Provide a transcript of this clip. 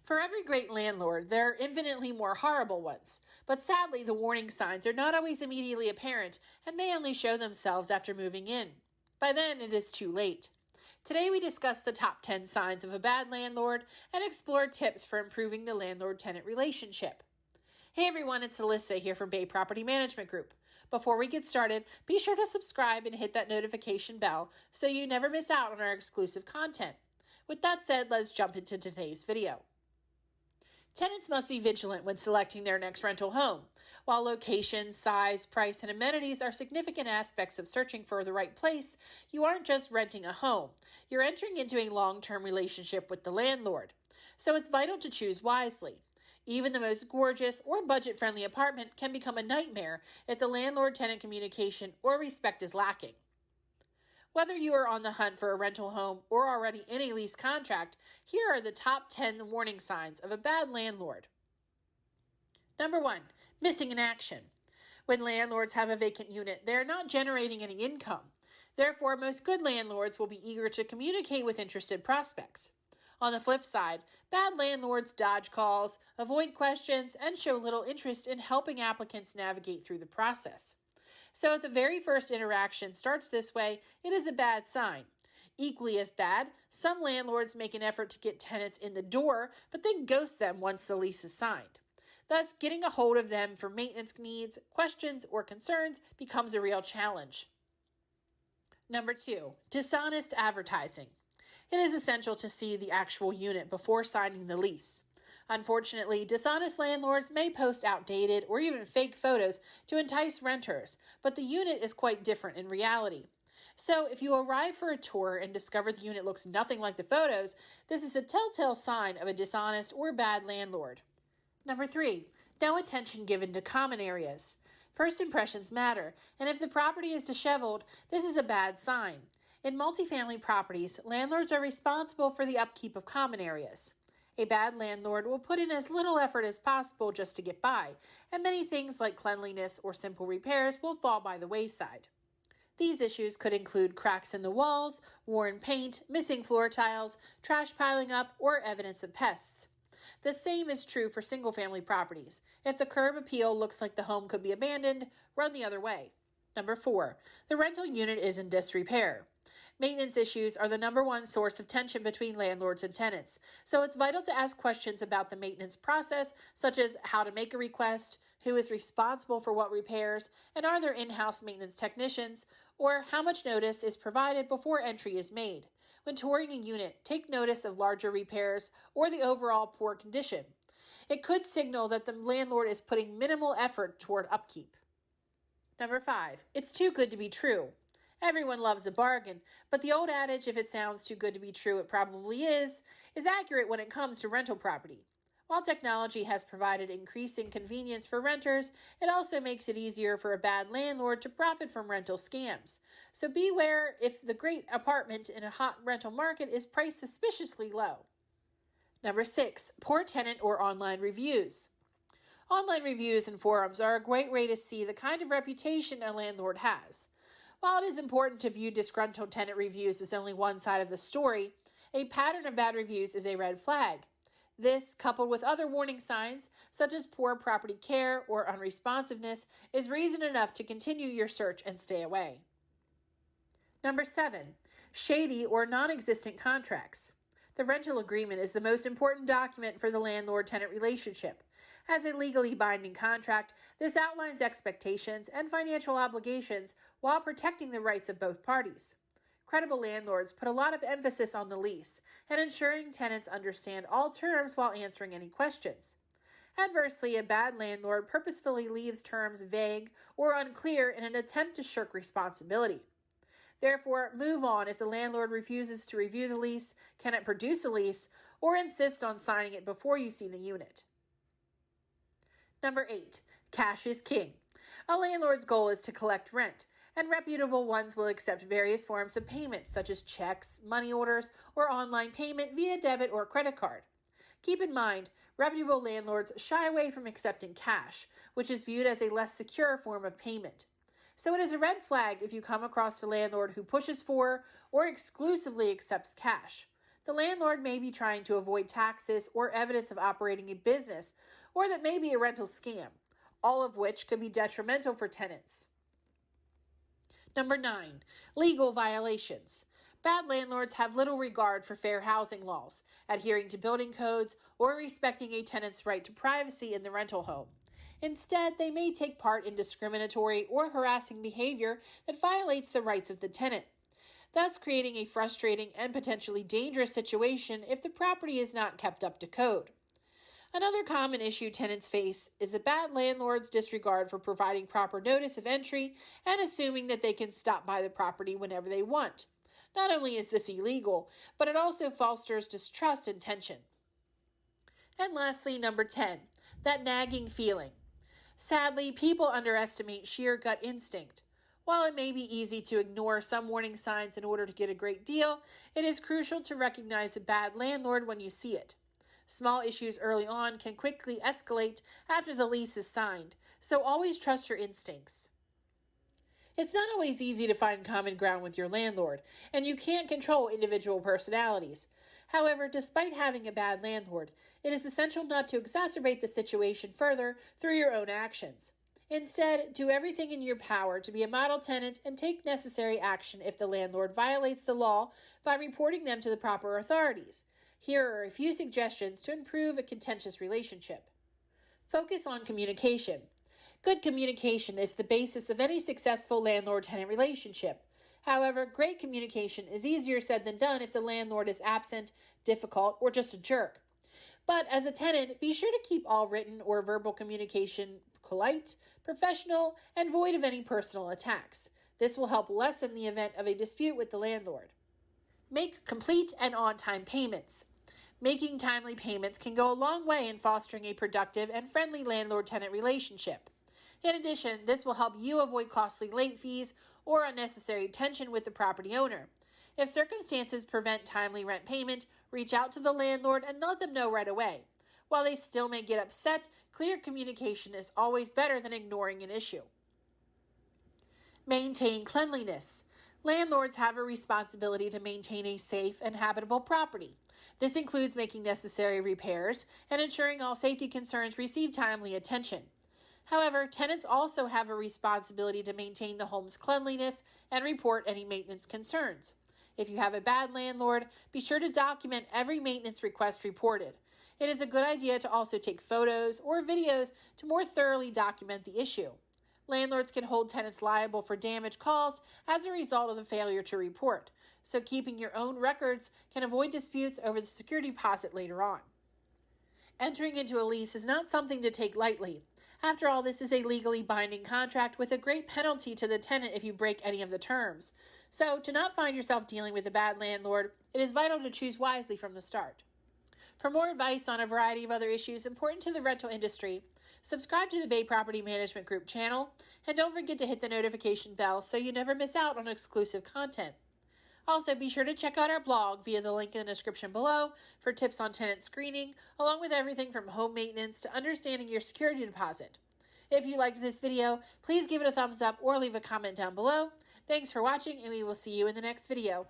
For every great landlord, there are infinitely more horrible ones, but sadly the warning signs are not always immediately apparent and may only show themselves after moving in. By then, it is too late. Today we discuss the top 10 signs of a bad landlord and explore tips for improving the landlord-tenant relationship. Hey everyone, it's Alyssa here from Bay Property Management Group. Before we get started, be sure to subscribe and hit that notification bell so you never miss out on our exclusive content. With that said, let's jump into today's video. Tenants must be vigilant when selecting their next rental home. While location, size, price, and amenities are significant aspects of searching for the right place, you aren't just renting a home. You're entering into a long-term relationship with the landlord. So it's vital to choose wisely. Even the most gorgeous or budget-friendly apartment can become a nightmare if the landlord-tenant communication or respect is lacking. Whether you are on the hunt for a rental home or already in a lease contract, here are the top 10 warning signs of a bad landlord. Number 1, missing in action. When landlords have a vacant unit, they are not generating any income. Therefore, most good landlords will be eager to communicate with interested prospects. On the flip side, bad landlords dodge calls, avoid questions, and show little interest in helping applicants navigate through the process. So if the very first interaction starts this way, it is a bad sign. Equally as bad, some landlords make an effort to get tenants in the door, but then ghost them once the lease is signed. Thus, getting a hold of them for maintenance needs, questions, or concerns becomes a real challenge. Number 2, dishonest advertising. It is essential to see the actual unit before signing the lease. Unfortunately, dishonest landlords may post outdated or even fake photos to entice renters, but the unit is quite different in reality. So if you arrive for a tour and discover the unit looks nothing like the photos, this is a telltale sign of a dishonest or bad landlord. Number 3, no attention given to common areas. First impressions matter, and if the property is disheveled, this is a bad sign. In multifamily properties, landlords are responsible for the upkeep of common areas. A bad landlord will put in as little effort as possible just to get by, and many things like cleanliness or simple repairs will fall by the wayside. These issues could include cracks in the walls, worn paint, missing floor tiles, trash piling up, or evidence of pests. The same is true for single-family properties. If the curb appeal looks like the home could be abandoned, run the other way. Number 4, the rental unit is in disrepair. Maintenance issues are the number one source of tension between landlords and tenants, so it's vital to ask questions about the maintenance process, such as how to make a request, who is responsible for what repairs, and are there in-house maintenance technicians, or how much notice is provided before entry is made. When touring a unit, take notice of larger repairs or the overall poor condition. It could signal that the landlord is putting minimal effort toward upkeep. Number 5, it's too good to be true. Everyone loves a bargain, but the old adage, if it sounds too good to be true, it probably is accurate when it comes to rental property. While technology has provided increasing convenience for renters, it also makes it easier for a bad landlord to profit from rental scams. So beware if the great apartment in a hot rental market is priced suspiciously low. Number 6, poor tenant or online reviews. Online reviews and forums are a great way to see the kind of reputation a landlord has. While it is important to view disgruntled tenant reviews as only one side of the story, a pattern of bad reviews is a red flag. This, coupled with other warning signs, such as poor property care or unresponsiveness, is reason enough to continue your search and stay away. Number 7, shady or non-existent contracts. The rental agreement is the most important document for the landlord-tenant relationship. As a legally binding contract, this outlines expectations and financial obligations while protecting the rights of both parties. Credible landlords put a lot of emphasis on the lease and ensuring tenants understand all terms while answering any questions. Adversely, a bad landlord purposefully leaves terms vague or unclear in an attempt to shirk responsibility. Therefore, move on if the landlord refuses to review the lease, cannot produce a lease, or insists on signing it before you see the unit. Number 8, cash is king. A landlord's goal is to collect rent, and reputable ones will accept various forms of payment, such as checks, money orders, or online payment via debit or credit card. Keep in mind, reputable landlords shy away from accepting cash, which is viewed as a less secure form of payment. So it is a red flag if you come across a landlord who pushes for or exclusively accepts cash. The landlord may be trying to avoid taxes or evidence of operating a business, or that may be a rental scam, all of which could be detrimental for tenants. Number 9, legal violations. Bad landlords have little regard for fair housing laws, adhering to building codes, or respecting a tenant's right to privacy in the rental home. Instead, they may take part in discriminatory or harassing behavior that violates the rights of the tenant, thus creating a frustrating and potentially dangerous situation if the property is not kept up to code. Another common issue tenants face is a bad landlord's disregard for providing proper notice of entry and assuming that they can stop by the property whenever they want. Not only is this illegal, but it also fosters distrust and tension. And lastly, number 10, that nagging feeling. Sadly, people underestimate sheer gut instinct. While it may be easy to ignore some warning signs in order to get a great deal, it is crucial to recognize a bad landlord when you see it. Small issues early on can quickly escalate after the lease is signed, so always trust your instincts. It's not always easy to find common ground with your landlord, and you can't control individual personalities. However, despite having a bad landlord, it is essential not to exacerbate the situation further through your own actions. Instead, do everything in your power to be a model tenant and take necessary action if the landlord violates the law by reporting them to the proper authorities. Here are a few suggestions to improve a contentious relationship. Focus on communication. Good communication is the basis of any successful landlord-tenant relationship. However, great communication is easier said than done if the landlord is absent, difficult, or just a jerk. But as a tenant, be sure to keep all written or verbal communication polite, professional, and void of any personal attacks. This will help lessen the event of a dispute with the landlord. Make complete and on-time payments. Making timely payments can go a long way in fostering a productive and friendly landlord-tenant relationship. In addition, this will help you avoid costly late fees or unnecessary tension with the property owner. If circumstances prevent timely rent payment, reach out to the landlord and let them know right away. While they still may get upset, clear communication is always better than ignoring an issue. Maintain cleanliness. Landlords have a responsibility to maintain a safe and habitable property. This includes making necessary repairs and ensuring all safety concerns receive timely attention. However, tenants also have a responsibility to maintain the home's cleanliness and report any maintenance concerns. If you have a bad landlord, be sure to document every maintenance request reported. It is a good idea to also take photos or videos to more thoroughly document the issue. Landlords can hold tenants liable for damage caused as a result of the failure to report, so keeping your own records can avoid disputes over the security deposit later on. Entering into a lease is not something to take lightly. After all, this is a legally binding contract with a great penalty to the tenant if you break any of the terms. So, to not find yourself dealing with a bad landlord, it is vital to choose wisely from the start. For more advice on a variety of other issues important to the rental industry, subscribe to the Bay Property Management Group channel, and don't forget to hit the notification bell so you never miss out on exclusive content. Also, be sure to check out our blog via the link in the description below for tips on tenant screening, along with everything from home maintenance to understanding your security deposit. If you liked this video, please give it a thumbs up or leave a comment down below. Thanks for watching, and we will see you in the next video.